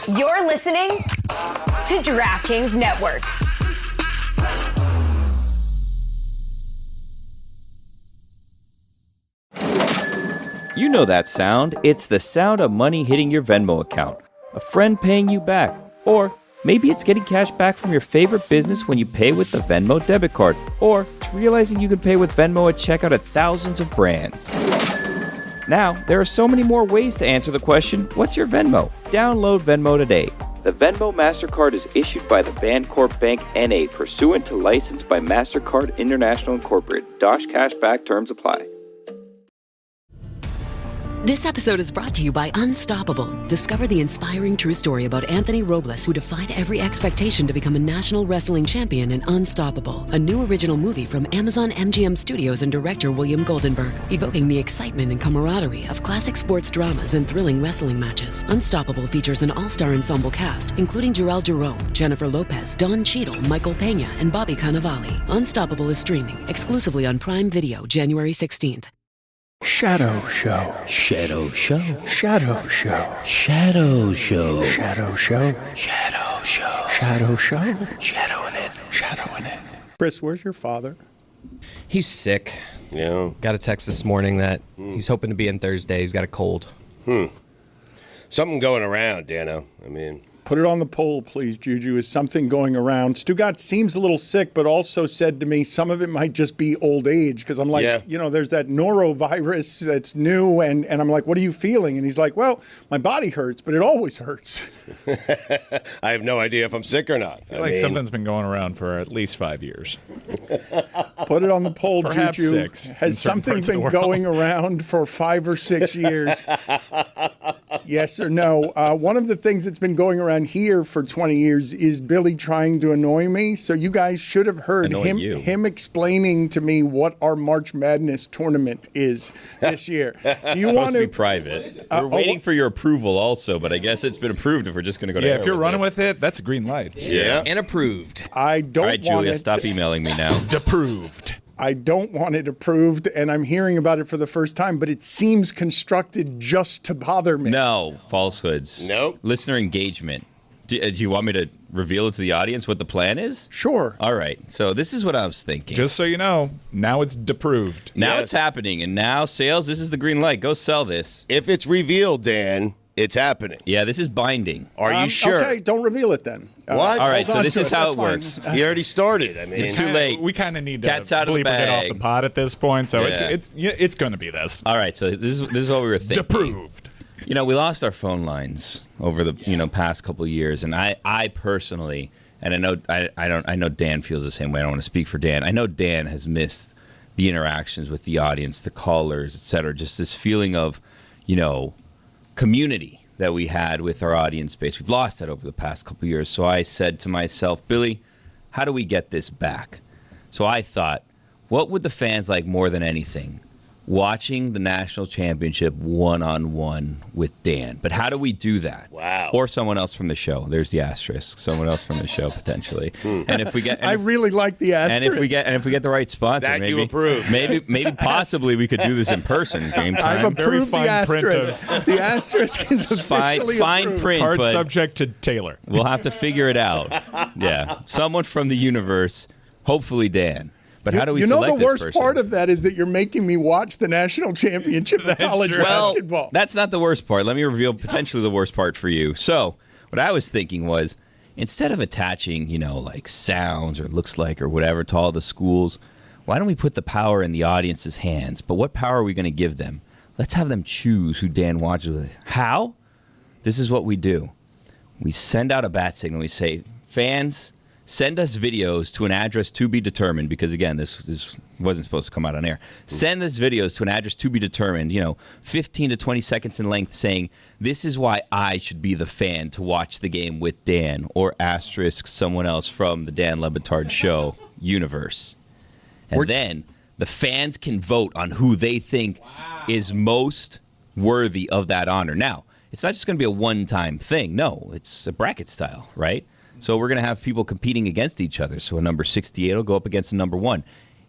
You're listening to DraftKings Network. You know that sound. It's the sound of money hitting your Venmo account. A friend paying you back. Or maybe it's getting cash back from your favorite business when you pay with the Venmo debit card. Or it's realizing you can pay with Venmo at checkout at thousands of brands. Now, there are so many more ways to answer the question, what's your Venmo? Download Venmo today. The Venmo MasterCard is issued by the Bancorp Bank N.A. pursuant to license by MasterCard International Incorporated. Dosh Cashback terms apply. This episode is brought to you by Unstoppable. Discover the inspiring true story about Anthony Robles, who defied every expectation to become a national wrestling champion in Unstoppable, a new original movie from Amazon MGM Studios and director William Goldenberg, evoking the excitement and camaraderie of classic sports dramas and thrilling wrestling matches. Unstoppable features an all-star ensemble cast, including Jarrell Jerome, Jennifer Lopez, Don Cheadle, Michael Pena, and Bobby Cannavale. Unstoppable is streaming exclusively on Prime Video January 16th. Shadow Show. Shadow Show. Shadow Show. Shadow Show. Shadow Show. Shadow Show. Shadow Show. Shadowing it. Shadowing it. Chris, where's your father? He's sick. Yeah. Got a text this morning that he's hoping to be in Thursday. He's got a cold. Something going around, Dano. I mean, Put it on the poll, please, Juju. Is something going around? Stugotz seems a little sick, but also said to me some of it might just be old age. Because I'm like, there's that norovirus that's new. And I'm like, what are you feeling? And he's like, well, my body hurts, but it always hurts. I have no idea if I'm sick or not. I feel like something's been going around for at least 5 years. Put it on the poll, Perhaps Juju. 6. Has something been going around for 5 or 6 years? Yes or no? One of the things that's been going around here for 20 years is Billy trying to annoy me. So you guys should have heard him explaining to me what our March Madness tournament is this year. Do you want to be private? We're waiting for your approval also, but I guess it's been approved if we're just going to go to if you're running with it, that's a green light. Yeah. And approved. I don't All right, want Julia, it. stop emailing me now. Approved. I don't want it approved, and I'm hearing about it for the first time, but it seems constructed just to bother me. No, falsehoods. Nope. Listener engagement. Do you want me to reveal it to the audience what the plan is? Sure. All right. So this is what I was thinking. Just so you know, now it's approved. Now it's happening, and now sales, this is the green light. Go sell this. If it's revealed, Dan, it's happening. Yeah, this is binding. Are you sure? Okay, don't reveal it then. What? All right, hold so on this to is it. how That's it works. fine. You already started. I mean, It's too late. We kind of need to Cat's out of the bleep or get off bag. the pot at this point, so Yeah. it's going to be this. All right, so this is what we were thinking. Approved. You know, we lost our phone lines over the past couple of years, and I personally, and I know Dan feels the same way. I don't want to speak for Dan. I know Dan has missed the interactions with the audience, the callers, et cetera. Just this feeling of, community that we had with our audience base. We've lost that over the past couple of years. So I said to myself, Billy, how do we get this back? So I thought, what would the fans like more than anything? Watching the national championship one-on-one with Dan. But how do we do that? Wow. Or someone else from the show. There's the asterisk. Someone else from the show potentially. And if we get, I really like the asterisk. and if we get the right sponsor, That maybe you approve. maybe possibly we could do this in person. Game time. I've approved the fine print asterisk. The asterisk is officially fine approved. print, Card but subject to Taylor. we'll have to figure it out. Yeah, someone from the universe, hopefully Dan. But how do we You know select the worst this person? part of that is that you're making me watch the national championship of college basketball. That's not the worst part. Let me reveal potentially the worst part for you. So what I was thinking was, instead of attaching, like sounds or looks like or whatever to all the schools, why don't we put the power in the audience's hands? But what power are we going to give them? Let's have them choose who Dan watches with. How? This is what we do. We send out a bat signal. We say, fans, send us videos to an address to be determined, because, again, this wasn't supposed to come out on air. Send us videos to an address to be determined, 15 to 20 seconds in length, saying, this is why I should be the fan to watch the game with Dan, or asterisk someone else from the Dan Le Batard Show universe. And then the fans can vote on who they think is most worthy of that honor. Now, it's not just going to be a one-time thing. No, it's a bracket style, right? So we're going to have people competing against each other. So a number 68 will go up against a number 1.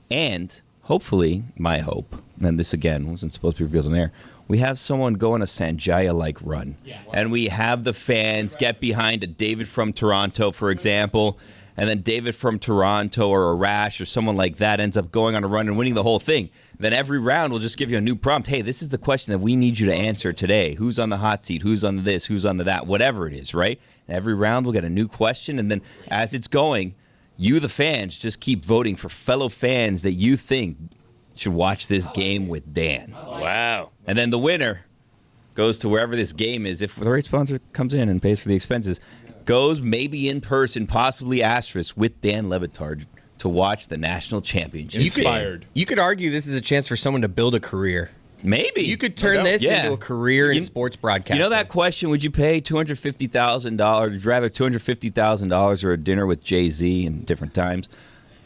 And hopefully, my hope, and this again wasn't supposed to be revealed on air, we have someone go on a Sanjaya-like run. And we have the fans get behind a David from Toronto, for example, and then David from Toronto or a Rash or someone like that ends up going on a run and winning the whole thing. Then every round will just give you a new prompt. Hey, this is the question that we need you to answer today. Who's on the hot seat? Who's on this? Who's on the that? Whatever it is, right? And every round we'll get a new question, and then as it's going, you, the fans, just keep voting for fellow fans that you think should watch this game with Dan. Wow. And then the winner goes to wherever this game is. If the right sponsor comes in and pays for the expenses, goes maybe in person, possibly asterisk, with Dan Le Batard to watch the national championship. Inspired. You could argue this is a chance for someone to build a career. Maybe. You could turn this into a career in sports broadcasting. You know that question, would you pay $250,000? Would you rather $250,000 or a dinner with Jay-Z in different times?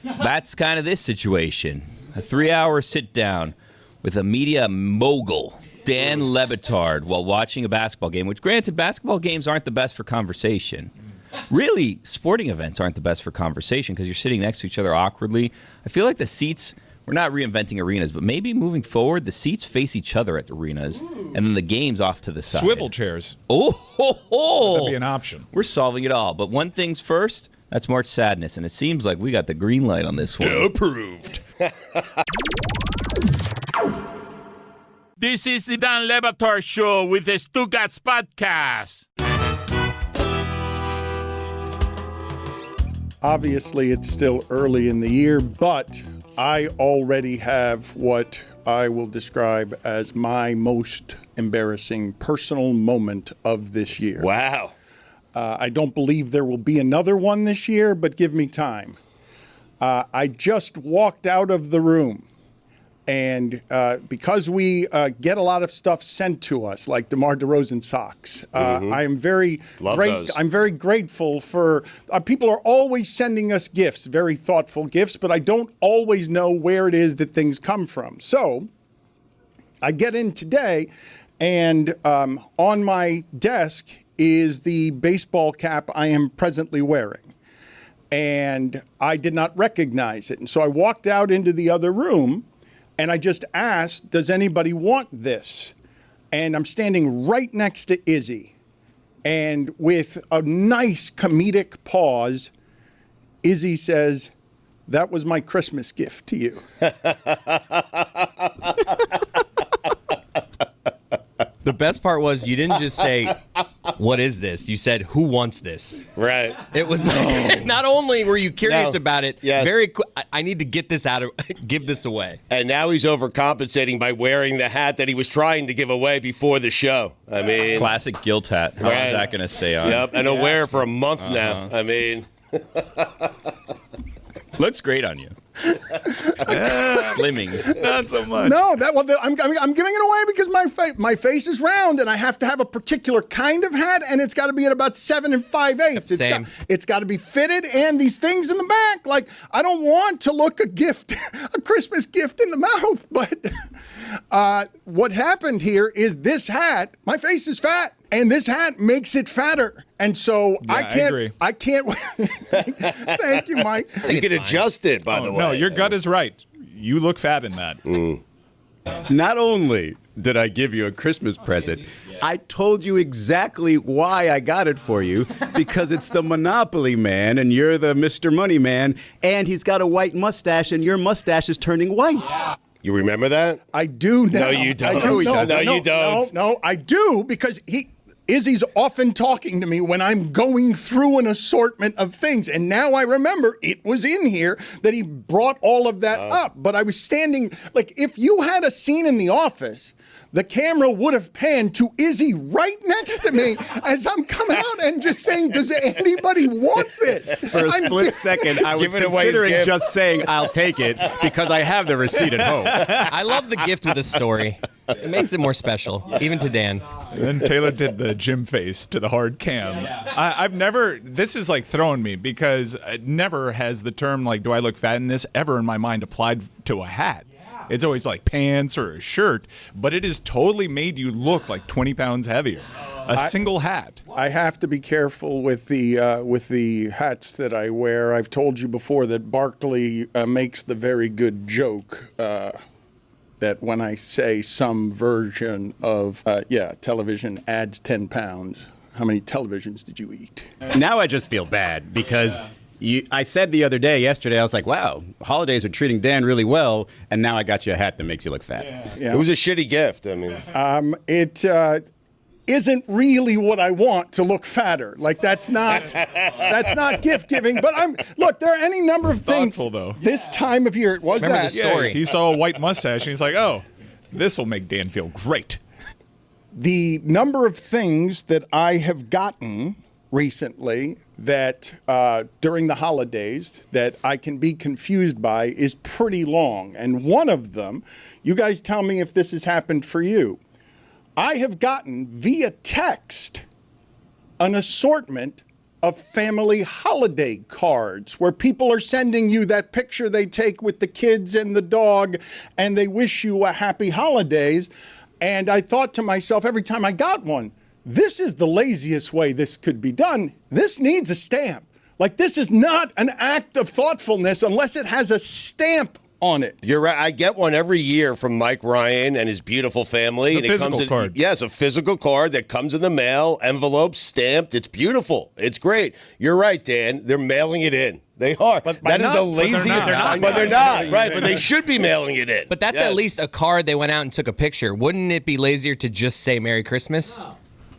That's kind of this situation. A 3-hour sit-down with a media mogul, Dan Le Batard, while watching a basketball game, which, granted, basketball games aren't the best for conversation. Really, sporting events aren't the best for conversation because you're sitting next to each other awkwardly. I feel like the seats, we're not reinventing arenas, but maybe moving forward, the seats face each other at arenas, and then the game's off to the side. Swivel chairs. Oh, ho, ho. That'd be an option. We're solving it all. But one thing's first, that's March Sadness, and it seems like we got the green light on this one. Approved. This is the Dan Le Batard Show with the Stugotz podcast. Obviously, it's still early in the year, but I already have what I will describe as my most embarrassing personal moment of this year. Wow. I don't believe there will be another one this year, but give me time. I just walked out of the room. And because we get a lot of stuff sent to us, like DeMar DeRozan socks, I am very I'm very grateful for people are always sending us gifts, very thoughtful gifts, but I don't always know where it is that things come from. So I get in today, and on my desk is the baseball cap I am presently wearing. And I did not recognize it. And so I walked out into the other room, and I just asked, does anybody want this? And I'm standing right next to Izzy. And with a nice comedic pause, Izzy says, that was my Christmas gift to you. The best part was you didn't just say, what is this? You said, who wants this? Right. It was like, not only were you curious about it, Yes. very quick, I need to get this out of, give this away. And now he's overcompensating by wearing the hat that he was trying to give away before the show. I mean, Classic guilt hat. How Right. is that going to stay on? Yep, and he'll wear it for a month now. I mean, Looks great on you. Slimming. Not so much. No, I'm giving it away because my face is round, and I have to have a particular kind of hat, and it's got to be at about 7 5/8. It's got to be fitted, and these things in the back. Like, I don't want to look a Christmas gift in the mouth. But what happened here is this hat. My face is fat, and this hat makes it fatter. And so I can't. I can't. Thank you, Mike. you can adjust it, by the way. No, your gut is right. You look fat in that. Not only did I give you a Christmas present, I told you exactly why I got it for you, because it's the Monopoly Man and you're the Mr. Money Man, and he's got a white mustache and your mustache is turning white. You remember that? I do now. No, you don't. I do. No, you don't. No, I do, because Izzy's often talking to me when I'm going through an assortment of things. And now I remember it was in here that he brought all of that up. But I was standing, like, if you had a scene in The Office, the camera would have panned to Izzy right next to me as I'm coming out and just saying, does anybody want this? For a split second, I was considering just saying, I'll take it, because I have the receipt at home. I love the gift with a story. It makes it more special, even to Dan. And then Taylor did the Jim face to the hard cam. I've never, this is like throwing me, because never has the term, like, do I look fat in this, ever in my mind applied to a hat. It's always like pants or a shirt, but it has totally made you look like 20 pounds heavier. A single hat. I have to be careful with the hats that I wear. I've told you before that Barkley makes the very good joke. that when I say some version of, television adds 10 pounds, how many televisions did you eat? Now I just feel bad because I said yesterday, I was like, wow, holidays are treating Dan really well, and now I got you a hat that makes you look fat. Yeah. It was a shitty gift. I mean, it isn't really what I want to look fatter. Like that's not gift giving. But look, there are any number of things. Thoughtful, though. This time of year, it was Remember that. the story. He saw a white mustache and he's like, oh, this will make Dan feel great. The number of things that I have gotten recently that during the holidays that I can be confused by is pretty long. And one of them, you guys tell me if this has happened for you. I have gotten via text an assortment of family holiday cards where people are sending you that picture they take with the kids and the dog and they wish you a happy holidays. And I thought to myself every time I got one, this is the laziest way this could be done. This needs a stamp. Like this is not an act of thoughtfulness unless it has a stamp on it. You're right. I get one every year from Mike Ryan and his beautiful family. The and physical it comes card. Yes, a physical card that comes in the mail, envelope, stamped. It's beautiful. It's great. You're right, Dan. They're mailing it in. They are. But that is the laziest. But they're not. Right. But they should be mailing it in. But that's at least a card they went out and took a picture. Wouldn't it be lazier to just say Merry Christmas?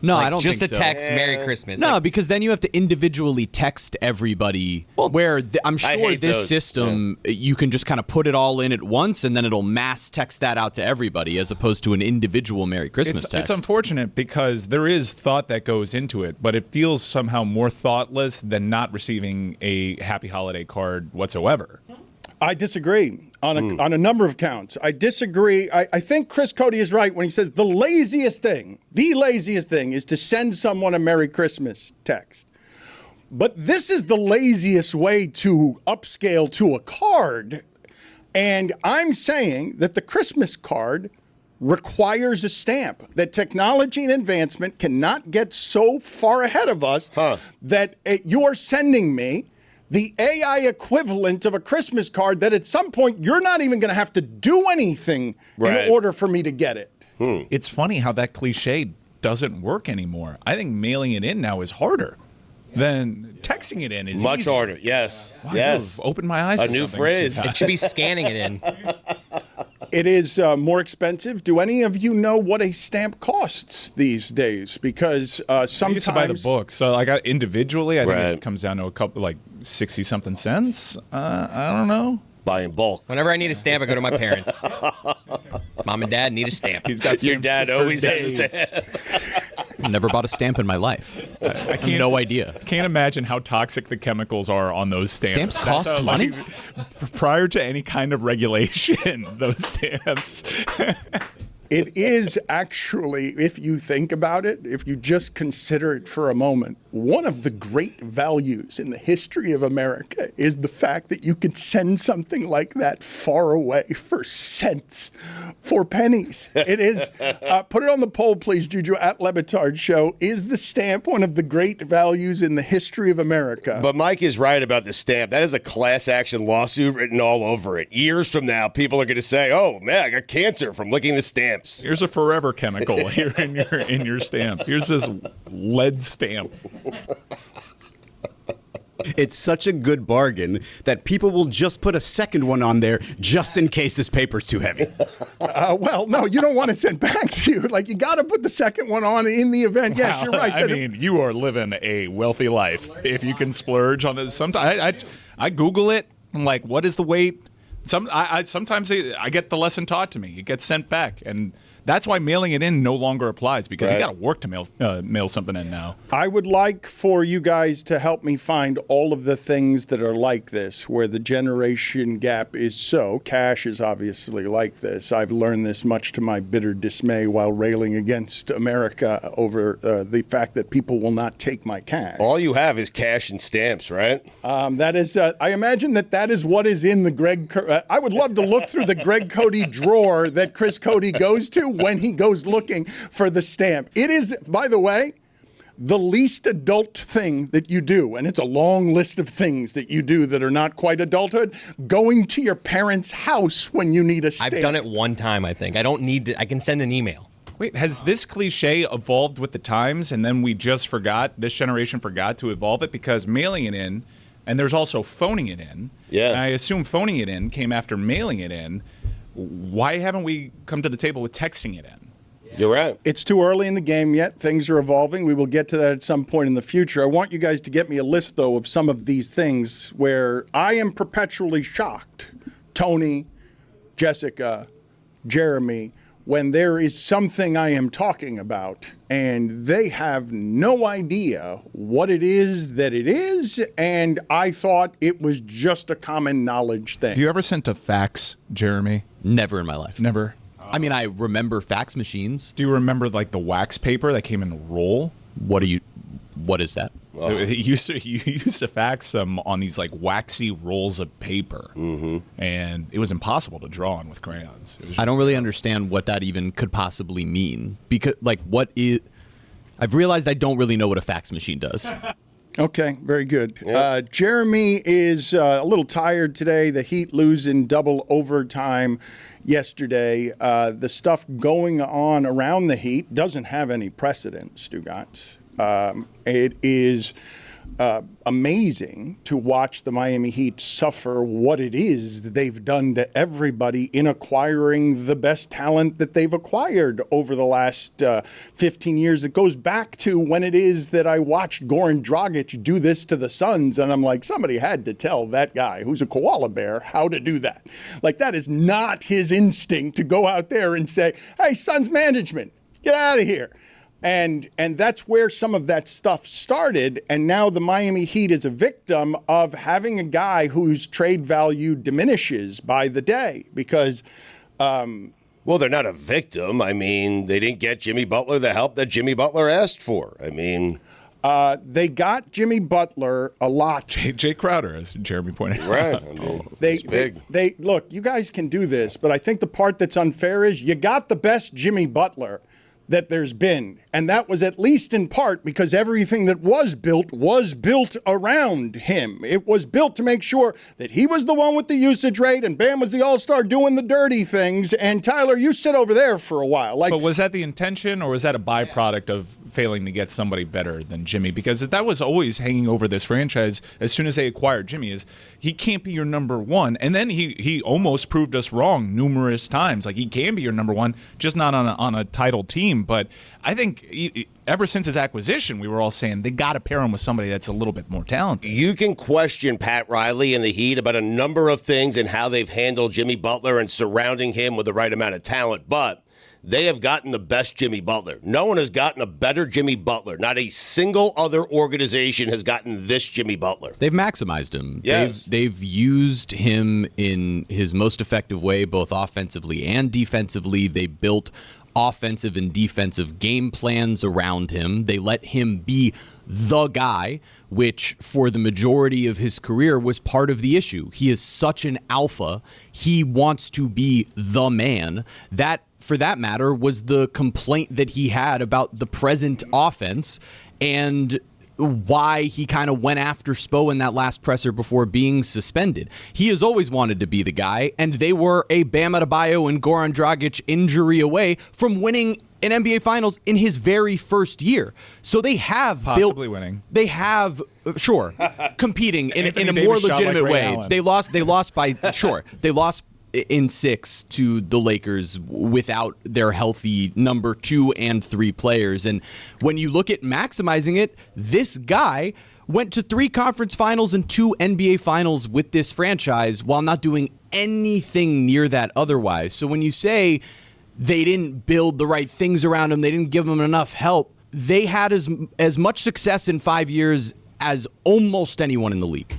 No, Like, I don't just think a so. text Merry Christmas. No, Like, because then you have to individually text everybody. I'm sure hate this those. system, you can just kind of put it all in at once, and then it'll mass text that out to everybody, as opposed to an individual Merry Christmas text. It's unfortunate because there is thought that goes into it, but it feels somehow more thoughtless than not receiving a happy holiday card whatsoever. I disagree on a number of counts. I disagree. I think Chris Cody is right when he says the laziest thing is to send someone a Merry Christmas text. But this is the laziest way to upscale to a card. And I'm saying that the Christmas card requires a stamp, that technology and advancement cannot get so far ahead of us that you're sending me the AI equivalent of a Christmas card that at some point you're not even going to have to do anything in order for me to get it. It's funny how that cliche doesn't work anymore. I think mailing it in now is harder than texting it in is much easy. harder. Yes. Wow, Yes. you've opened my eyes A to new something, phrase. Scott. it should be scanning it in. It is more expensive. Do any of you know what a stamp costs these days? Because sometimes I used to buy the book, so I got individually. I think Right. it comes down to a couple, like 60-something cents. I don't know. Buy in bulk. Whenever I need a stamp, I go to my parents. Mom and Dad need a stamp. He's got Your stamps dad for always days. has a stamp. Never bought a stamp in my life. I have no idea. Can't imagine how toxic the chemicals are on those stamps. Stamps cost money? Prior to any kind of regulation, those stamps. It is actually, if you think about it, if you just consider it for a moment, one of the great values in the history of America is the fact that you could send something like that far away for cents, for pennies. It is, put it on the poll, please, Juju, at Batard Show. Is the stamp one of the great values in the history of America? But Mike is right about the stamp. That is a class action lawsuit written all over it. Years from now, people are going to say, "Oh man, I got cancer from licking the stamps." Here's a forever chemical here in your stamp. Here's this lead stamp. It's such a good bargain that people will just put a second one on there just in case this paper's too heavy. Well, no, you don't want it sent back to you. Like, you got to put the second one on in the event. Yes, you're right. I mean, you are living a wealthy life if you can splurge on this. Sometimes I Google it. I'm like, what is the weight? Sometimes I get the lesson taught to me. It gets sent back, and that's why mailing it in no longer applies because you got to work to mail something in now. I would like for you guys to help me find all of the things that are like this, where the generation gap is so. Cash is obviously like this. I've learned this much to my bitter dismay while railing against America over the fact that people will not take my cash. All you have is cash and stamps, right? That is, I imagine that is what is in the Greg. I would love to look through the Greg Cody drawer that Chris Cody goes to when he goes looking for the stamp. It is, by the way, the least adult thing that you do, and it's a long list of things that you do that are not quite adulthood, going to your parents' house when you need a stamp. I've done it one time, I think. I don't need to, I can send an email. Wait, has this cliche evolved with the times and then we just forgot, this generation forgot to evolve it? Because mailing it in, and there's also phoning it in. Yeah. And I assume phoning it in came after mailing it in. Why haven't we come to the table with texting it in? You're right. It's too early in the game yet. Things are evolving. We will get to that at some point in the future. I want you guys to get me a list, though, of some of these things where I am perpetually shocked. Tony, Jessica, Jeremy, when there is something I am talking about and they have no idea what it is that it is, and I thought it was just a common knowledge thing. Have you ever sent a fax, Jeremy? Never in my life. Never. I mean, I remember fax machines. Do you remember like the wax paper that came in a roll? What is that? You used to fax them on these like waxy rolls of paper, and it was impossible to draw on with crayons. I don't really understand what that even could possibly mean, because like what is? I've realized I don't really know what a fax machine does. Okay, very good. Jeremy is a little tired today. The Heat lose in double overtime yesterday. The stuff going on around the Heat doesn't have any precedent, Stugotz. It is amazing to watch the Miami Heat suffer what it is they've done to everybody in acquiring the best talent that they've acquired over the last 15 years. It goes back to when it is that I watched Goran Dragic do this to the Suns, and I'm like, somebody had to tell that guy who's a koala bear how to do that. Like, that is not his instinct to go out there and say, hey, Suns management, get out of here. And that's where some of that stuff started, and now the Miami Heat is a victim of having a guy whose trade value diminishes by the day because well, they're not a victim. I mean, they didn't get Jimmy Butler the help that Jimmy Butler asked for. I mean, they got Jimmy Butler a lot. Jay Crowder, as Jeremy pointed out. Right. I mean, they look, you guys can do this, but I think the part that's unfair is you got the best Jimmy Butler that there's been. And that was at least in part because everything that was built around him. It was built to make sure that he was the one with the usage rate and Bam was the all-star doing the dirty things. And Tyler, you sit over there for a while. But was that the intention or was that a byproduct of failing to get somebody better than Jimmy? Because that was always hanging over this franchise as soon as they acquired Jimmy is he can't be your number one. And then he almost proved us wrong numerous times. Like he can be your number one, just not on a title team. But I think ever since his acquisition, we were all saying they got to pair him with somebody that's a little bit more talented. You can question Pat Riley and the Heat about a number of things and how they've handled Jimmy Butler and surrounding him with the right amount of talent, but they have gotten the best Jimmy Butler. No one has gotten a better Jimmy Butler. Not a single other organization has gotten this Jimmy Butler. They've maximized him. Yes. They've used him in his most effective way, both offensively and defensively. They built offensive and defensive game plans around him. They let him be the guy, which for the majority of his career was part of the issue. He is such an alpha. He wants to be the man. That, for that matter, was the complaint that he had about the present offense and why he kind of went after Spo in that last presser before being suspended. He has always wanted to be the guy, and they were a Bam Adebayo and Goran Dragic injury away from winning an NBA Finals in his very first year. So they have possibly winning. They have competing in a more Davis shot legitimate like Ray way. Allen. They lost by They lost in 6 to the Lakers without their healthy number 2 and 3 players. And when you look at maximizing it, this guy went to 3 conference finals and 2 NBA finals with this franchise while not doing anything near that otherwise. So when you say they didn't build the right things around him, they didn't give him enough help, they had as much success in 5 years as almost anyone in the league.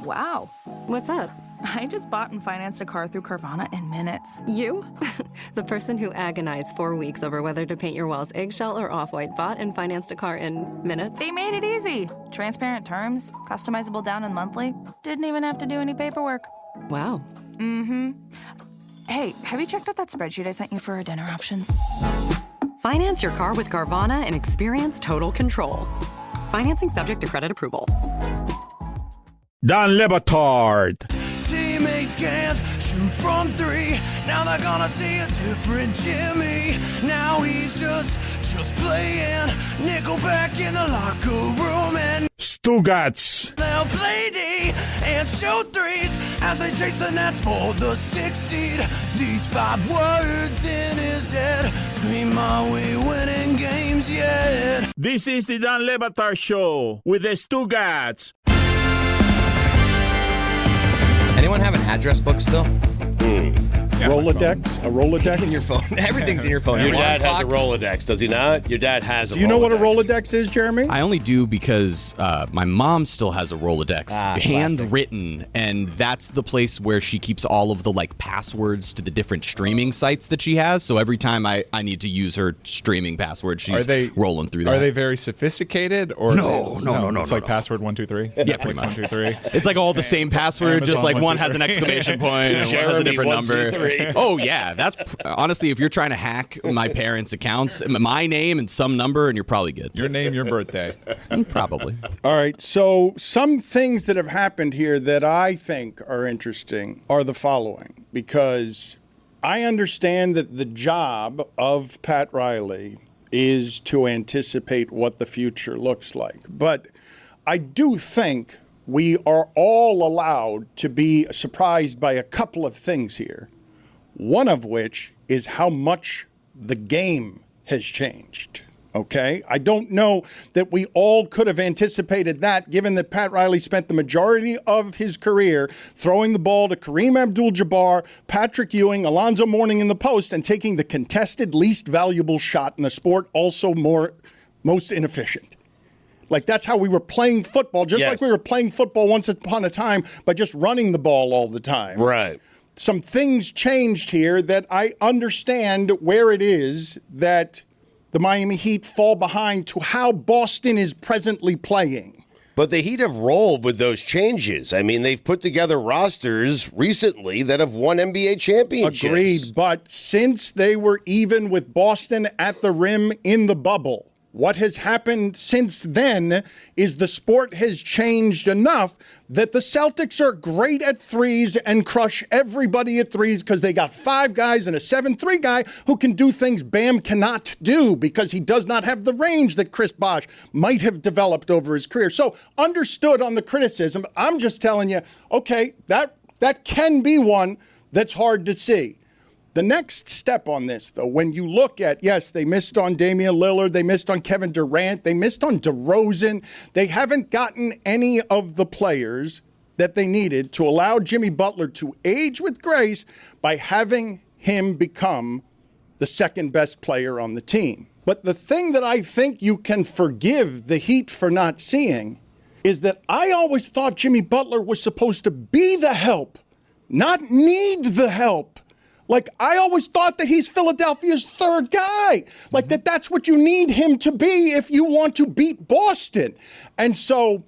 Wow. What's up? I just bought and financed a car through Carvana in minutes. You? The person who agonized 4 weeks over whether to paint your walls eggshell or off-white bought and financed a car in minutes? They made it easy. Transparent terms, customizable down and monthly. Didn't even have to do any paperwork. Wow. Mm-hmm. Hey, have you checked out that spreadsheet I sent you for our dinner options? Finance your car with Carvana and experience total control. Financing subject to credit approval. Dan Le Batard. Teammates can't shoot from three. Now they're gonna see a different Jimmy. Now he's just playing Nickelback in the locker room, and Stugotz. they'll play D and shoot threes as they chase the Nets for the 6th seed. These 5 words in his head scream, "Are we winning games yet?" This is the Dan Le Batard Show with the Stugotz. Anyone have an address book still? Rolodex? A Rolodex? In your phone. Everything's in your phone. Your dad has a Rolodex, does he not? Your dad has a Rolodex. Do you know what a Rolodex is, Jeremy? I only do because my mom still has a Rolodex, handwritten, and that's the place where she keeps all of the passwords to the different streaming sites that she has. So every time I need to use her streaming password, she's rolling through that. Are they very sophisticated, or No. It's like password 1 2 3. Yeah, pretty much. 1 2 3. It's like all the same password, just like Amazon one 1, 2, has an 3. exclamation point and one has a different number. Oh yeah, that's honestly, if you're trying to hack my parents' accounts, my name and some number, and you're probably good. Your name, your birthday. Probably. All right, so some things that have happened here that I think are interesting are the following, because I understand that the job of Pat Riley is to anticipate what the future looks like. But I do think we are all allowed to be surprised by a couple of things here. One of which is how much the game has changed. Okay? I don't know that we all could have anticipated that, given that Pat Riley spent the majority of his career throwing the ball to Kareem Abdul-Jabbar, Patrick Ewing, Alonzo Mourning in the post, and taking the contested least valuable shot in the sport, also most inefficient. Like, that's how we were playing football, just like we were playing football once upon a time by just running the ball all the time. Right. Some things changed here that I understand where it is that the Miami Heat fall behind to how Boston is presently playing. But the Heat have rolled with those changes. I mean, they've put together rosters recently that have won NBA championships. Agreed, but since they were even with Boston at the rim in the bubble, what has happened since then is the sport has changed enough that the Celtics are great at threes and crush everybody at threes because they got 5 guys and a 7-3 guy who can do things Bam cannot do because he does not have the range that Chris Bosh might have developed over his career. So understood on the criticism. I'm just telling you, okay, that can be one that's hard to see. The next step on this, though, when you look at, yes, they missed on Damian Lillard, they missed on Kevin Durant, they missed on DeRozan. They haven't gotten any of the players that they needed to allow Jimmy Butler to age with grace by having him become the second best player on the team. But the thing that I think you can forgive the Heat for not seeing is that I always thought Jimmy Butler was supposed to be the help, not need the help. Like, I always thought that he's Philadelphia's third guy. Like, that's what you need him to be if you want to beat Boston. And so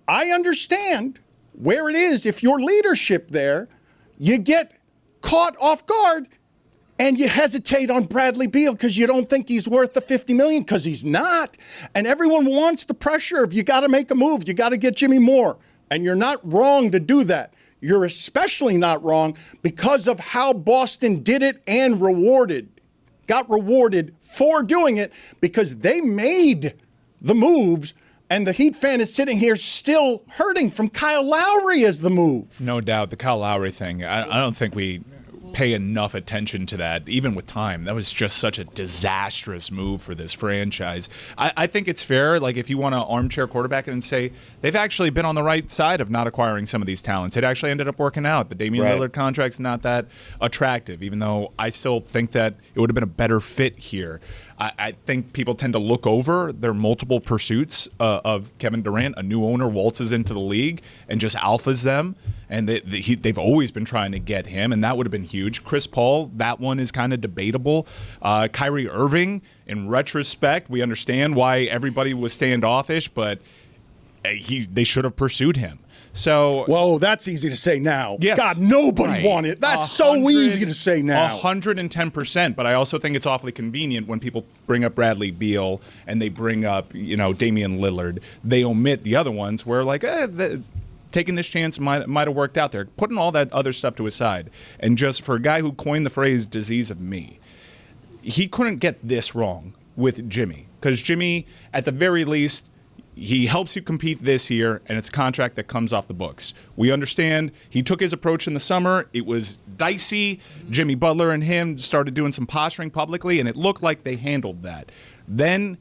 I understand where it is. If your leadership there, you get caught off guard and you hesitate on Bradley Beal because you don't think he's worth the $50 million, because he's not. And everyone wants the pressure of you got to make a move. You got to get Jimmy Moore. And you're not wrong to do that. You're especially not wrong because of how Boston did it and got rewarded for doing it, because they made the moves, and the Heat fan is sitting here still hurting from Kyle Lowry as the move. No doubt. The Kyle Lowry thing, I don't think we pay enough attention to that, even with time. That was just such a disastrous move for this franchise. I think it's fair, like, if you want to armchair quarterback it and say they've actually been on the right side of not acquiring some of these talents. It actually ended up working out. The Damian Lillard contract's not that attractive, even though I still think that it would have been a better fit here. I think people tend to look over their multiple pursuits of Kevin Durant. A new owner waltzes into the league and just alphas them, and they've always been trying to get him, and that would have been huge. Chris Paul, that one is kind of debatable. Kyrie Irving, in retrospect, we understand why everybody was standoffish, but they should have pursued him. So, whoa, that's easy to say now. Yes. God, nobody Right. wanted it. That's so easy to say now. 110%. But I also think it's awfully convenient when people bring up Bradley Beal and they bring up, Damian Lillard. They omit the other ones where, like, taking this chance might have worked out there. Putting all that other stuff to his side. And just for a guy who coined the phrase disease of me, he couldn't get this wrong with Jimmy. Because Jimmy, at the very least, he helps you compete this year, and it's a contract that comes off the books. We understand he took his approach in the summer. It was dicey. Jimmy Butler and him started doing some posturing publicly, and it looked like they handled that. Then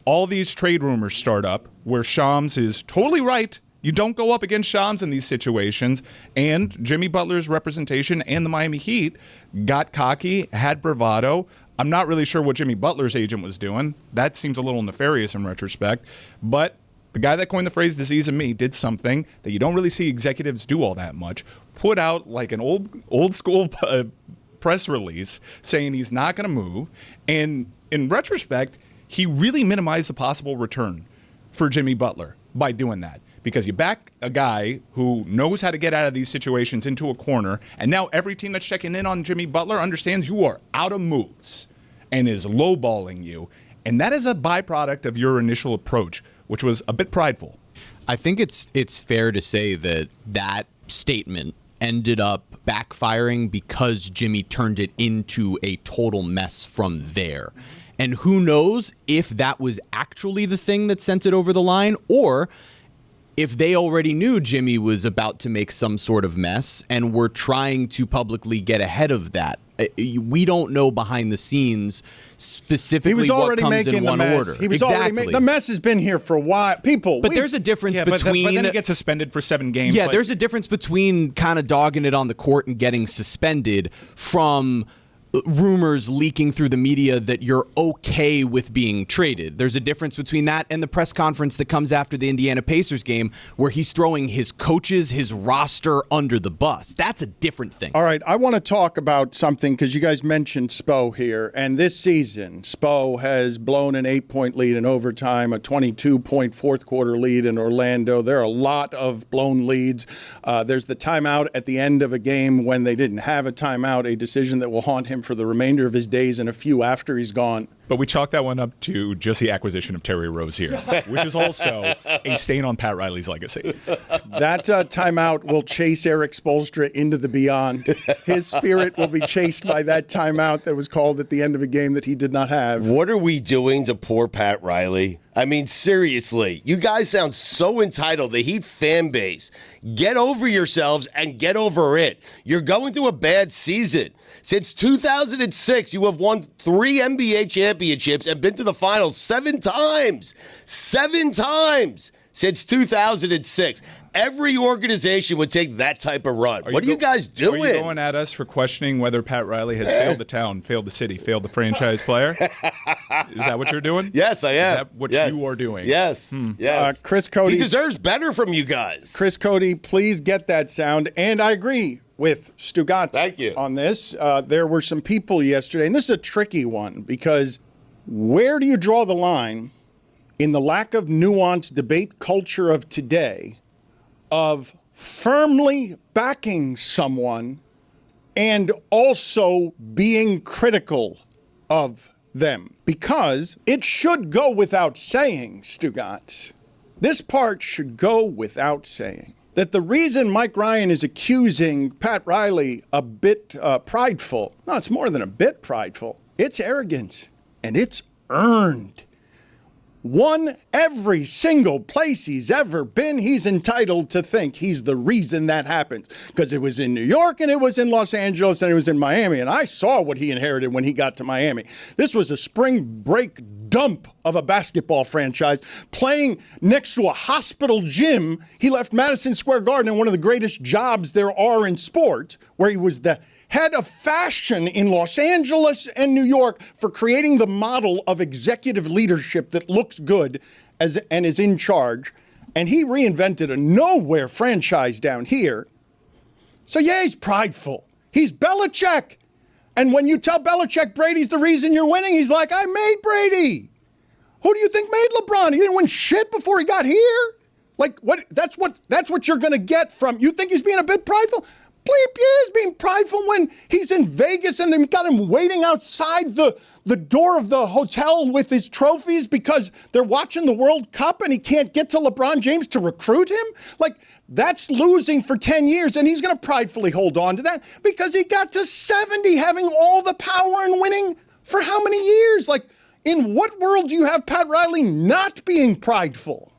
all these trade rumors start up where Shams is totally right. You don't go up against Shams in these situations. And Jimmy Butler's representation and the Miami Heat got cocky, had bravado. I'm not really sure what Jimmy Butler's agent was doing. That seems a little nefarious in retrospect. But the guy that coined the phrase disease of me did something that you don't really see executives do all that much. Put out like an old school press release saying he's not going to move. And in retrospect, he really minimized the possible return for Jimmy Butler by doing that. Because you back a guy who knows how to get out of these situations into a corner, and now every team that's checking in on Jimmy Butler understands you are out of moves and is lowballing you. And that is a byproduct of your initial approach, which was a bit prideful. I think it's fair to say that statement ended up backfiring because Jimmy turned it into a total mess from there. And who knows if that was actually the thing that sent it over the line, or if they already knew Jimmy was about to make some sort of mess and were trying to publicly get ahead of that. We don't know behind the scenes specifically what comes in one order. He was already the mess has been here for a while. But there's a difference between... But then he gets suspended for 7 games. Yeah, there's a difference between kind of dogging it on the court and getting suspended from rumors leaking through the media that you're okay with being traded. There's a difference between that and the press conference that comes after the Indiana Pacers game where he's throwing his coaches, his roster under the bus. That's a different thing. All right, I want to talk about something because you guys mentioned Spo here. And this season, Spo has blown an 8-point lead in overtime, a 22-point fourth quarter lead in Orlando. There are a lot of blown leads. There's the timeout at the end of a game when they didn't have a timeout, a decision that will haunt him for the remainder of his days and a few after he's gone. But we chalk that one up to just the acquisition of Terry Rozier, which is also a stain on Pat Riley's legacy. That timeout will chase Eric Spoelstra into the beyond. His spirit will be chased by that timeout that was called at the end of a game that he did not have. What are we doing to poor Pat Riley? I mean, seriously, you guys sound so entitled. The Heat fan base. Get over yourselves and get over it. You're going through a bad season. Since 2006, you have won 3 NBA championships and been to the finals 7 times. 7 times since 2006. Every organization would take that type of run. What are you guys doing? Are you going at us for questioning whether Pat Riley has failed the town, failed the city, failed the franchise player? Is that what you're doing? Yes, I am. Is that what you are doing? Yes. Yes. Chris Cody. He deserves better from you guys. Chris Cody, please get that sound. And I agree with Stugotz Thank you. on this. There were some people yesterday, and this is a tricky one because where do you draw the line in the lack of nuanced debate culture of today of firmly backing someone and also being critical of them? Because it should go without saying, Stugotz. This part should go without saying that the reason Mike Ryan is accusing Pat Riley a bit prideful, no, it's more than a bit prideful. It's arrogance, and it's earned. Won every single place he's ever been, he's entitled to think he's the reason that happens. Because it was in New York, and it was in Los Angeles, and it was in Miami. And I saw what he inherited when he got to Miami. This was a spring break dump of a basketball franchise playing next to a hospital gym. He left Madison Square Garden in one of the greatest jobs there are in sport, where he was the head of fashion in Los Angeles and New York for creating the model of executive leadership that looks good and is in charge. And he reinvented a nowhere franchise down here. So yeah, he's prideful. He's Belichick. And when you tell Belichick Brady's the reason you're winning, he's like, I made Brady. Who do you think made LeBron? He didn't win shit before he got here. Like what? That's what you're going to get from. You think he's being a bit prideful? Bleep, yeah, he's being prideful when he's in Vegas and they got him waiting outside the door of the hotel with his trophies because they're watching the World Cup and he can't get to LeBron James to recruit him. Like, that's losing for 10 years, and he's going to pridefully hold on to that because he got to 70 having all the power and winning for how many years? Like, in what world do you have Pat Riley not being prideful?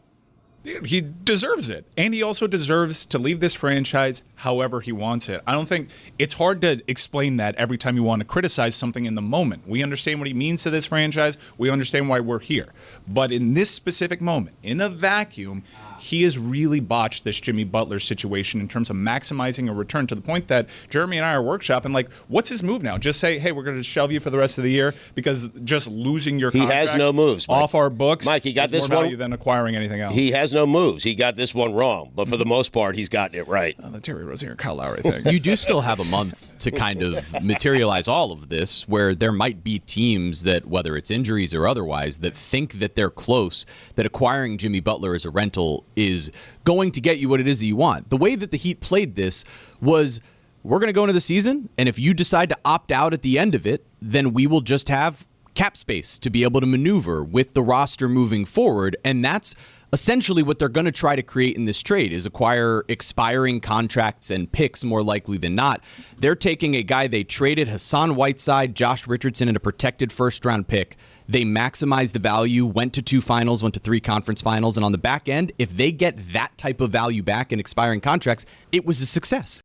He deserves it. And he also deserves to leave this franchise however he wants it. I don't think it's hard to explain that every time you want to criticize something in the moment. We understand what he means to this franchise. We understand why we're here. But in this specific moment, in a vacuum, he has really botched this Jimmy Butler situation in terms of maximizing a return to the point that Jeremy and I are workshopping, like, what's his move now? Just say, hey, we're going to shelve you for the rest of the year because just losing your contract he has no moves, Mike. Off our books Mike, he got is this more one value than acquiring anything else. He has no moves. He got this one wrong, but for the most part, he's gotten it right. The Terry Rozier, Kyle Lowry thing. You do still have a month to kind of materialize all of this, where there might be teams that, whether it's injuries or otherwise, that think that they're close, that acquiring Jimmy Butler as a rental is going to get you what it is that you want. The way that the Heat played this was, we're going to go into the season, and if you decide to opt out at the end of it, then we will just have cap space to be able to maneuver with the roster moving forward, and that's essentially what they're going to try to create in this trade, is acquire expiring contracts and picks more likely than not. They're taking a guy they traded, Hassan Whiteside, Josh Richardson, and a protected first-round pick. They maximized the value, went to 2 finals, went to 3 conference finals, and on the back end, if they get that type of value back in expiring contracts, it was a success.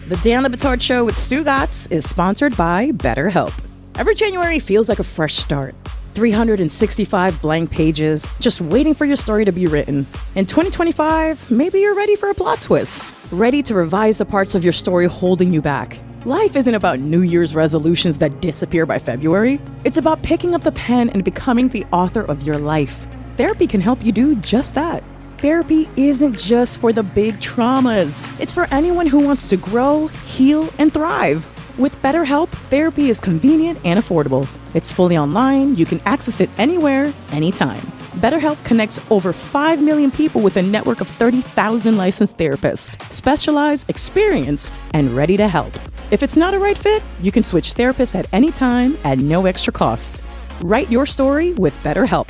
The Dan Le Batard Show with Stugotz is sponsored by BetterHelp. Every January feels like a fresh start. 365 blank pages, just waiting for your story to be written. In 2025, maybe you're ready for a plot twist. Ready to revise the parts of your story holding you back. Life isn't about New Year's resolutions that disappear by February. It's about picking up the pen and becoming the author of your life. Therapy can help you do just that. Therapy isn't just for the big traumas. It's for anyone who wants to grow, heal, and thrive. With BetterHelp, therapy is convenient and affordable. It's fully online. You can access it anywhere, anytime. BetterHelp connects over 5 million people with a network of 30,000 licensed therapists, specialized, experienced, and ready to help. If it's not a right fit, you can switch therapists at any time at no extra cost. Write your story with BetterHelp.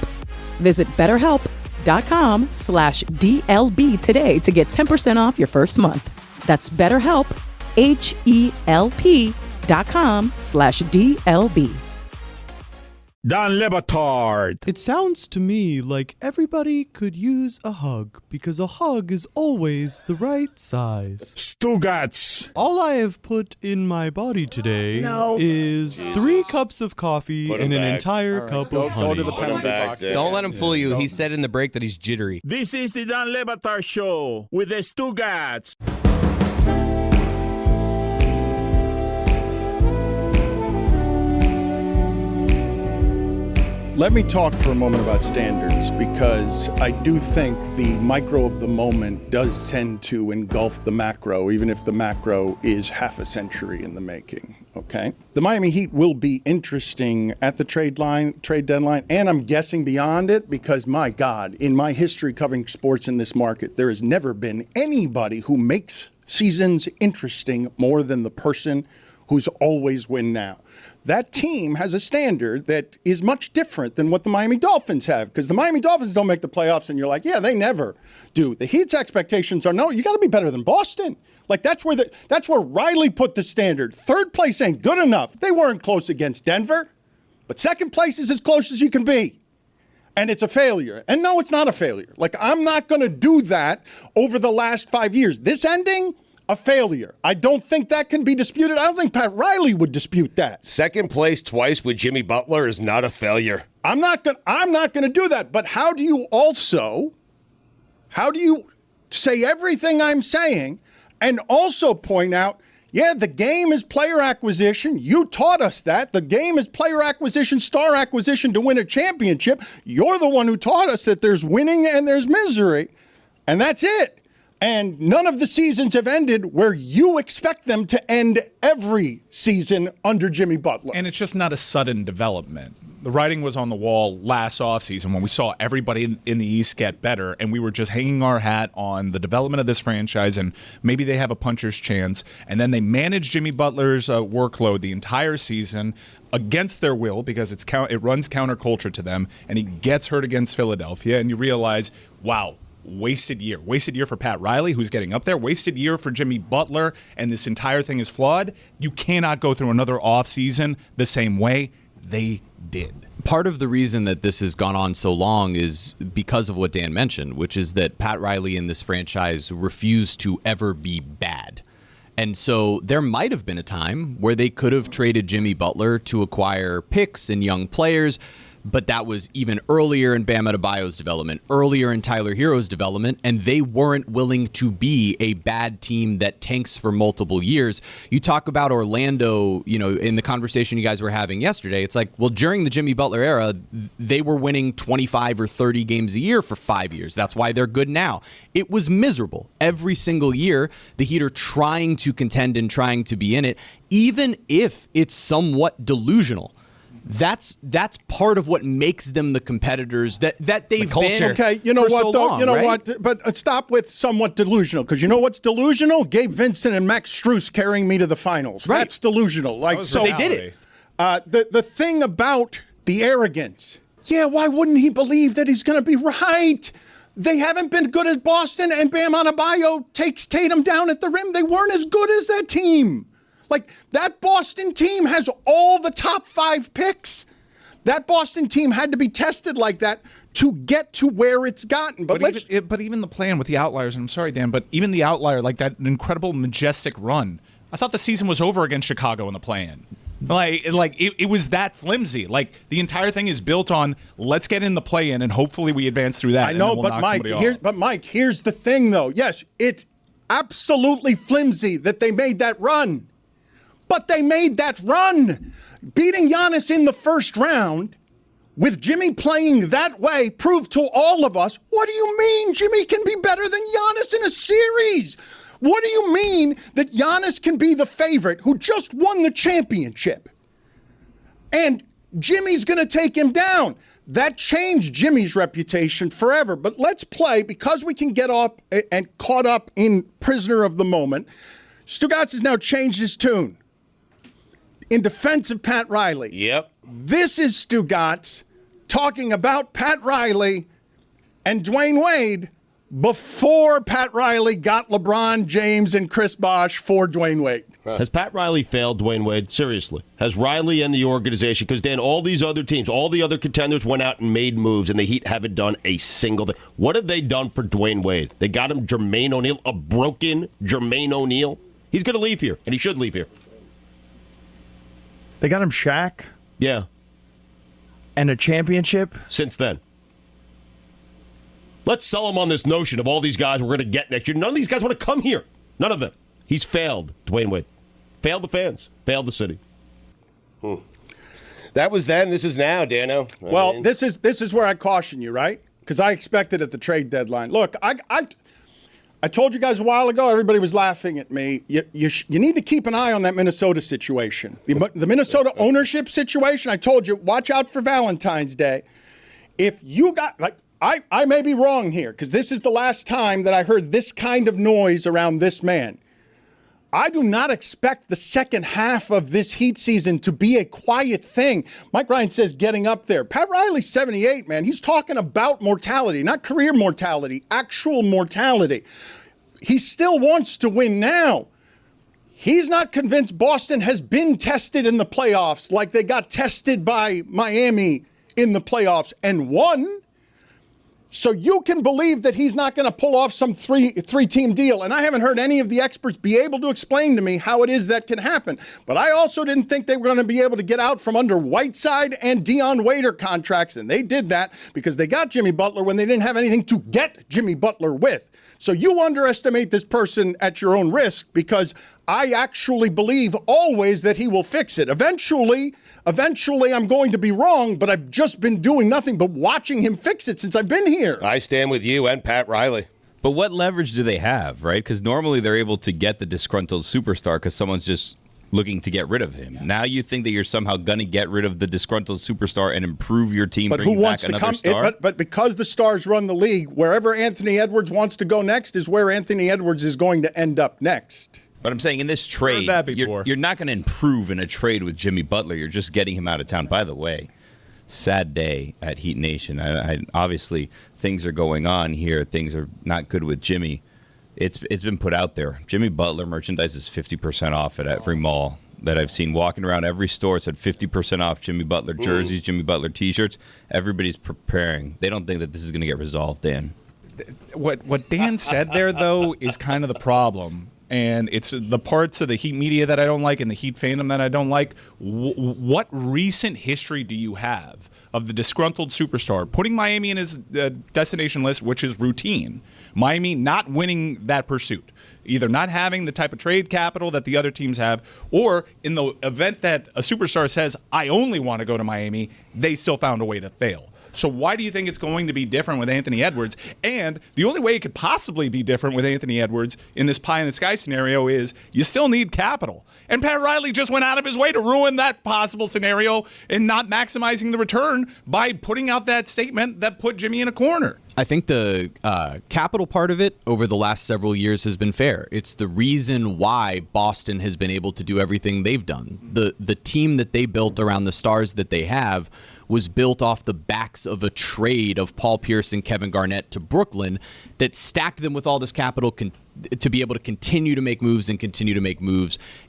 Visit BetterHelp.com/DLB today to get 10% off your first month. That's BetterHelp, HELP.com/DLB. Dan Le Batard. It sounds to me like everybody could use a hug, because a hug is always the right size. Stugotz. All I have put in my body today is 3 cups of coffee and an entire cup of honey. Go to the penalty box. Don't let him fool you. He said in the break that he's jittery. This is the Dan Le Batard Show with the Stugotz. Let me talk for a moment about standards, because I do think the micro of the moment does tend to engulf the macro, even if the macro is half a century in the making, okay? The Miami Heat will be interesting at the trade deadline, and I'm guessing beyond it, because, my God, in my history covering sports in this market, there has never been anybody who makes seasons interesting more than the person who's always win now. That team has a standard that is much different than what the Miami Dolphins have, because the Miami Dolphins don't make the playoffs, and you're like, yeah, they never do. The Heat's expectations are, no, you got to be better than Boston. Like, that's where Riley put the standard. Third place ain't good enough. They weren't close against Denver, but second place is as close as you can be. And it's a failure. And no, it's not a failure. Like, I'm not going to do that over the last 5 years. This ending, a failure. I don't think that can be disputed. I don't think Pat Riley would dispute that. Second place twice with Jimmy Butler is not a failure. I'm not going to do that. But how do you say everything I'm saying and also point out, yeah, the game is player acquisition. You taught us that. The game is player acquisition, star acquisition to win a championship. You're the one who taught us that there's winning and there's misery. And that's it. And none of the seasons have ended where you expect them to end every season under Jimmy Butler. And it's just not a sudden development. The writing was on the wall last offseason when we saw everybody in the East get better, and we were just hanging our hat on the development of this franchise, and maybe they have a puncher's chance. And then they managed Jimmy Butler's workload the entire season against their will because it runs counterculture to them, and he gets hurt against Philadelphia, and you realize, wow, wasted year. Wasted year for Pat Riley, who's getting up there. Wasted year for Jimmy Butler, and this entire thing is flawed. You cannot go through another offseason the same way they did. Part of the reason that this has gone on so long is because of what Dan mentioned, which is that Pat Riley and this franchise refused to ever be bad. And so there might have been a time where they could have traded Jimmy Butler to acquire picks and young players, but that was even earlier in Bam Adebayo's development, earlier in Tyler Hero's development, and they weren't willing to be a bad team that tanks for multiple years. You talk about Orlando, in the conversation you guys were having yesterday, it's like, well, during the Jimmy Butler era, they were winning 25 or 30 games a year for 5 years. That's why they're good now. It was miserable. Every single year, the Heat are trying to contend and trying to be in it, even if it's somewhat delusional. That's part of what makes them the competitors that they've been. Okay, you know for what so though? long, You know right? what? But stop with somewhat delusional, because you know what's delusional? Gabe Vincent and Max Strus carrying me to the finals. Right. That's delusional. They did it. The thing about the arrogance. Yeah, why wouldn't he believe that he's going to be right? They haven't been good as Boston, and Bam Adebayo takes Tatum down at the rim. They weren't as good as that team. Like, that Boston team has all the top 5 picks. That Boston team had to be tested like that to get to where it's gotten. But even the plan with the outliers, and I'm sorry, Dan, but even the outlier, like that incredible, majestic run, I thought the season was over against Chicago in the play-in. It was that flimsy. Like, the entire thing is built on, let's get in the play-in, and hopefully we advance through that. I know, and then we'll but Mike, here's the thing, though. Yes, it's absolutely flimsy that they made that run. But they made that run. Beating Giannis in the first round with Jimmy playing that way proved to all of us, what do you mean Jimmy can be better than Giannis in a series? What do you mean that Giannis can be the favorite who just won the championship? And Jimmy's going to take him down. That changed Jimmy's reputation forever. But let's play, because we can get up and caught up in prisoner of the moment. Stugotz has now changed his tune in defense of Pat Riley. Yep. This is Stugotz talking about Pat Riley and Dwayne Wade before Pat Riley got LeBron James and Chris Bosh for Dwayne Wade. Has Pat Riley failed Dwayne Wade? Seriously. Has Riley and the organization, because Dan, all these other teams, all the other contenders went out and made moves, and the Heat haven't done a single thing. What have they done for Dwayne Wade? They got him Jermaine O'Neal, a broken Jermaine O'Neal. He's going to leave here, and he should leave here. They got him Shaq. Yeah. And a championship. Since then. Let's sell him on this notion of all these guys we're going to get next year. None of these guys want to come here. None of them. He's failed, Dwayne Wade. Failed the fans. Failed the city. That was then. This is now, Dano. This is where I caution you, right? Because I expected at the trade deadline. Look, I told you guys a while ago, everybody was laughing at me. You need to keep an eye on that Minnesota situation. The Minnesota ownership situation, I told you, watch out for Valentine's Day. If you got, I may be wrong here, because this is the last time that I heard this kind of noise around this man. I do not expect the second half of this Heat season to be a quiet thing. Mike Ryan says getting up there. Pat Riley's 78, man. He's talking about mortality, not career mortality, actual mortality. He still wants to win now. He's not convinced Boston has been tested in the playoffs like they got tested by Miami in the playoffs and won. So you can believe that he's not going to pull off some three-team deal. And I haven't heard any of the experts be able to explain to me how it is that can happen. But I also didn't think they were going to be able to get out from under Whiteside and Dion Waiter contracts. And they did that because they got Jimmy Butler when they didn't have anything to get Jimmy Butler with. So you underestimate this person at your own risk, because I actually believe always that he will fix it. Eventually I'm going to be wrong, but I've just been doing nothing but watching him fix it since I've been here. I stand with you and Pat Riley. But what leverage do they have, right? Because normally they're able to get the disgruntled superstar because someone's just looking to get rid of him. Now you think that you're somehow going to get rid of the disgruntled superstar and improve your team, but bring who wants back to another come? star? But because the stars run the league, wherever Anthony Edwards wants to go next is where Anthony Edwards is going to end up next. But I'm saying in this trade, you're not going to improve in a trade with Jimmy Butler. You're just getting him out of town. By the way, sad day at Heat Nation. I obviously, things are going on here. Things are not good with Jimmy. It's been put out there. Jimmy Butler merchandise is 50% off at every mall that I've seen. Walking around every store said 50% off Jimmy Butler jerseys, Jimmy Butler T-shirts. Everybody's preparing. They don't think that this is going to get resolved, Dan. What Dan said there, though, is kind of the problem. And it's the parts of the Heat media that I don't like and the Heat fandom that I don't like. What recent history do you have of the disgruntled superstar putting Miami in his destination list, which is routine? Miami not winning that pursuit, either not having the type of trade capital that the other teams have, or in the event that a superstar says, I only want to go to Miami, they still found a way to fail. So why do you think it's going to be different with Anthony Edwards? And the only way it could possibly be different with Anthony Edwards in this pie-in-the-sky scenario is you still need capital. And Pat Riley just went out of his way to ruin that possible scenario and not maximizing the return by putting out that statement that put Jimmy in a corner. I think the capital part of it over the last several years has been fair. It's the reason why Boston has been able to do everything they've done. The team that they built around the stars that they have was built off the backs of a trade of Paul Pierce and Kevin Garnett to Brooklyn that stacked them with all this capital to be able to continue to make moves,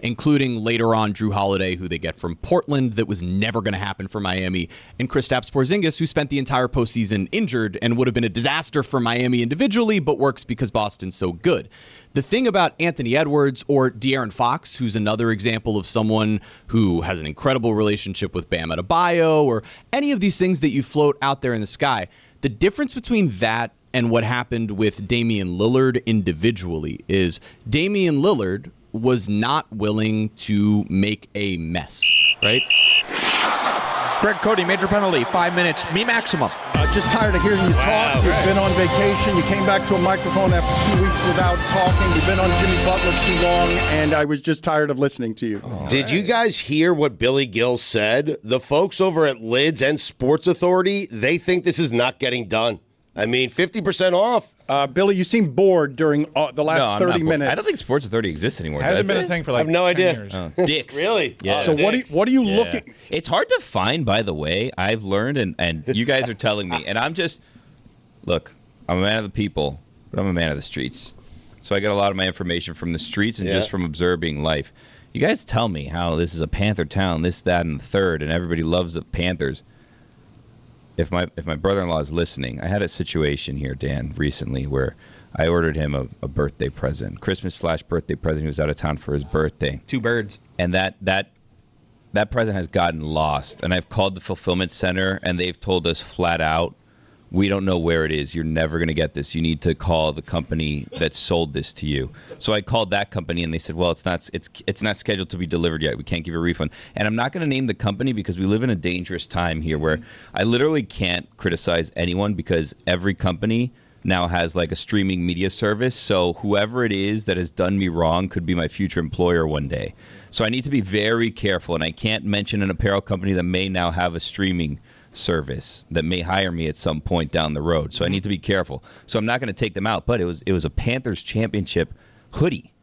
including later on Drew Holiday, who they get from Portland, that was never going to happen for Miami, and Kristaps Porzingis, who spent the entire postseason injured and would have been a disaster for Miami individually, but works because Boston's so good. The thing about Anthony Edwards or De'Aaron Fox, who's another example of someone who has an incredible relationship with Bam Adebayo, or any of these things that you float out there in the sky, the difference between that and what happened with Damian Lillard individually is Damian Lillard was not willing to make a mess, right? Greg Cody, major penalty, 5 minutes, me maximum. Just tired of hearing you talk. You've been on vacation. You came back to a microphone after 2 weeks without talking. You've been on Jimmy Butler too long, and I was just tired of listening to you. Did you guys hear what Billy Gill said? The folks over at Lids and Sports Authority, they think this is not getting done. I mean, 50% off. Billy, you seem bored during the last 30 minutes. I don't think Sports Authority exists anymore. Hasn't been it? a thing for I like have no 10 idea. years. Oh, dicks. Really? Yeah. So what are you looking? It's hard to find, by the way. I've learned, and you guys are telling me, and I'm just, look, I'm a man of the people, but I'm a man of the streets. So I get a lot of my information from the streets and just from observing life. You guys tell me how this is a Panther town, this, that, and the third, and everybody loves the Panthers. If my brother-in-law is listening, I had a situation here, Dan, recently where I ordered him a birthday present, Christmas/birthday present. He was out of town for his birthday. 2 birds. And that present has gotten lost. And I've called the fulfillment center, and they've told us flat out, we don't know where it is. You're never going to get this. You need to call the company that sold this to you. So I called that company, and they said, well, it's not scheduled to be delivered yet. We can't give you a refund. And I'm not going to name the company because we live in a dangerous time here where I literally can't criticize anyone because every company now has like a streaming media service. So whoever it is that has done me wrong could be my future employer one day. So I need to be very careful, and I can't mention an apparel company that may now have a streaming service that may hire me at some point down the road. So I need to be careful. So I'm not going to take them out, but it was a Panthers championship hoodie.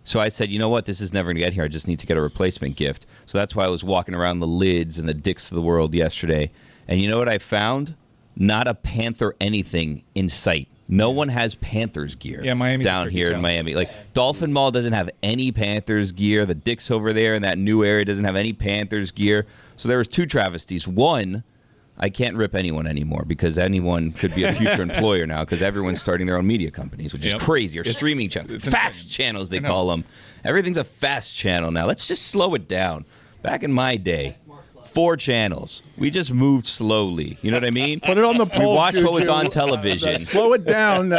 So I said, you know what? This is never going to get here. I just need to get a replacement gift. So that's why I was walking around the Lids and the Dicks of the world yesterday. And you know what I found? Not a Panther anything in sight. No one has Panthers gear Miami's down here in Miami. Like Dolphin Mall doesn't have any Panthers gear. The Dicks over there in that new area doesn't have any Panthers gear. So there was 2 travesties. One, I can't rip anyone anymore because anyone could be a future employer now because everyone's starting their own media companies, which is crazy, or streaming channels. Fast channels, they call them. Everything's a fast channel now. Let's just slow it down. Back in my day, 4 channels. We just moved slowly. You know what I mean? Put it on the poll. We watched what was on television. Slow it down.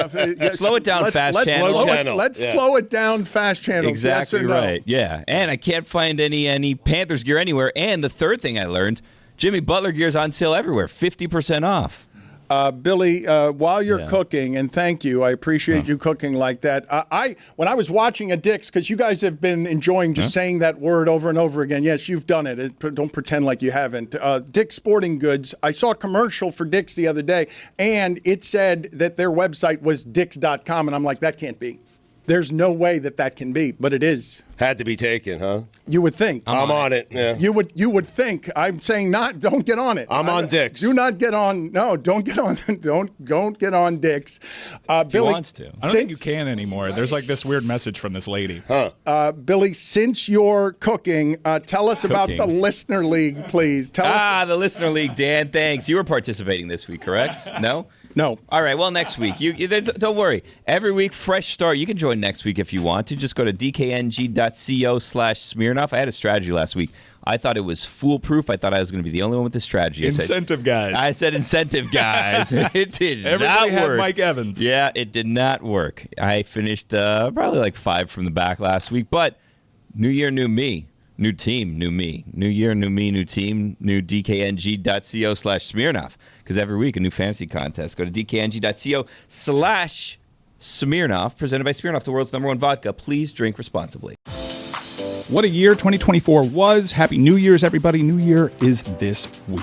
Slow it down, fast channels. Let's slow it down, fast channels. Exactly yes or no? right. Yeah. And I can't find any Panthers gear anywhere. And the third thing I learned, Jimmy Butler gear's on sale everywhere, 50% off. Billy, while you're cooking, and thank you, I appreciate you cooking like that. When I was watching a Dick's, because you guys have been enjoying just saying that word over and over again. Yes, you've done it. Don't pretend like you haven't. Dick's Sporting Goods. I saw a commercial for Dick's the other day, and it said that their website was Dicks.com, and I'm like, that can't be. There's no way that can be, but it is. Had to be taken, huh? You would think. I'm on it. Yeah. You would think. I'm saying don't get on it. I'm on Dick's. Do not get on. No, don't get on. Don't get on Dick's. Billy he wants to. I don't think you can anymore. There's like this weird message from this lady. Billy, since you're cooking, tell us about the Listener League, please. Tell us. The Listener League, Dan. Thanks. You were participating this week, correct? No. No. All right. Well, next week. You don't worry. Every week, fresh start. You can join next week if you want to. Just go to dkng.co/Smirnoff. I had a strategy last week. I thought it was foolproof. I thought I was going to be the only one with the strategy. Incentive guys. I said incentive guys. It did Everybody not work. had Mike Evans. Yeah, it did not work. I finished probably like 5 from the back last week. But new year, new me. New team, new me. New year, new me, new team. New dkng.co/Smirnoff. Because every week, a new fantasy contest. Go to dkng.co/Smirnoff. Presented by Smirnoff, the world's #1 vodka. Please drink responsibly. What a year 2024 was. Happy New Year's, everybody. New Year is this week.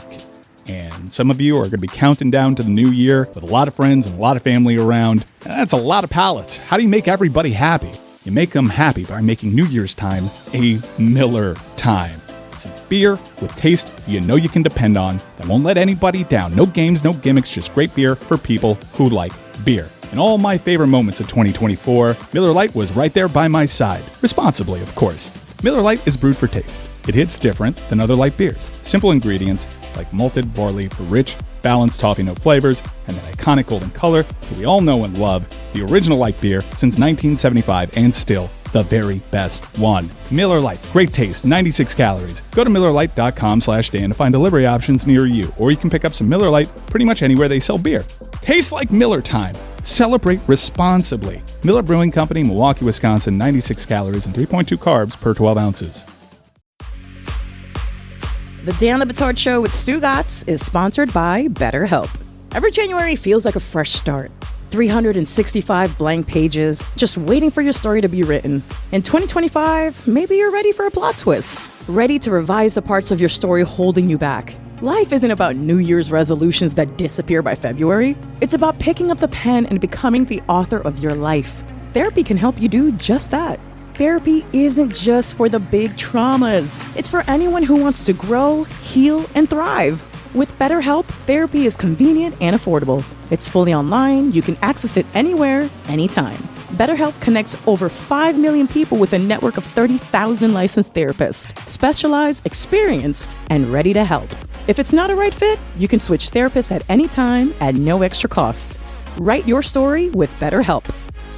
And some of you are going to be counting down to the new year with a lot of friends and a lot of family around. And that's a lot of palates. How do you make everybody happy? You make them happy by making New Year's time a Miller time. It's a beer with taste you know you can depend on that won't let anybody down. No games, no gimmicks, just great beer for people who like beer. In all my favorite moments of 2024, Miller Lite was right there by my side. Responsibly, of course. Miller Lite is brewed for taste. It hits different than other light beers. Simple ingredients like malted barley for rich, balanced toffee note flavors, and that iconic golden color that we all know and love. The original light beer since 1975 and still the very best one. Miller Lite, great taste, 96 calories. Go to MillerLite.com/Dan to find delivery options near you, or you can pick up some Miller Lite pretty much anywhere they sell beer. Tastes like Miller time. Celebrate responsibly. Miller Brewing Company, Milwaukee, Wisconsin, 96 calories and 3.2 carbs per 12 ounces. The Dan the Batard Show with Stugotz is sponsored by BetterHelp. Every January feels like a fresh start. 365 blank pages, just waiting for your story to be written. In 2025, maybe you're ready for a plot twist. Ready to revise the parts of your story holding you back. Life isn't about New Year's resolutions that disappear by February. It's about picking up the pen and becoming the author of your life. Therapy can help you do just that. Therapy isn't just for the big traumas. It's for anyone who wants to grow, heal, and thrive. With BetterHelp, therapy is convenient and affordable. It's fully online. You can access it anywhere, anytime. BetterHelp connects over 5 million people with a network of 30,000 licensed therapists, specialized, experienced, and ready to help. If it's not a right fit, you can switch therapists at any time at no extra cost. Write your story with BetterHelp.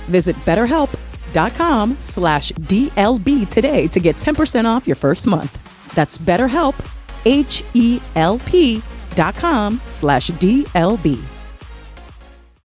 Visit BetterHelp.com/DLB today to get 10% off your first month. That's BetterHelp, HELP.com/DLB.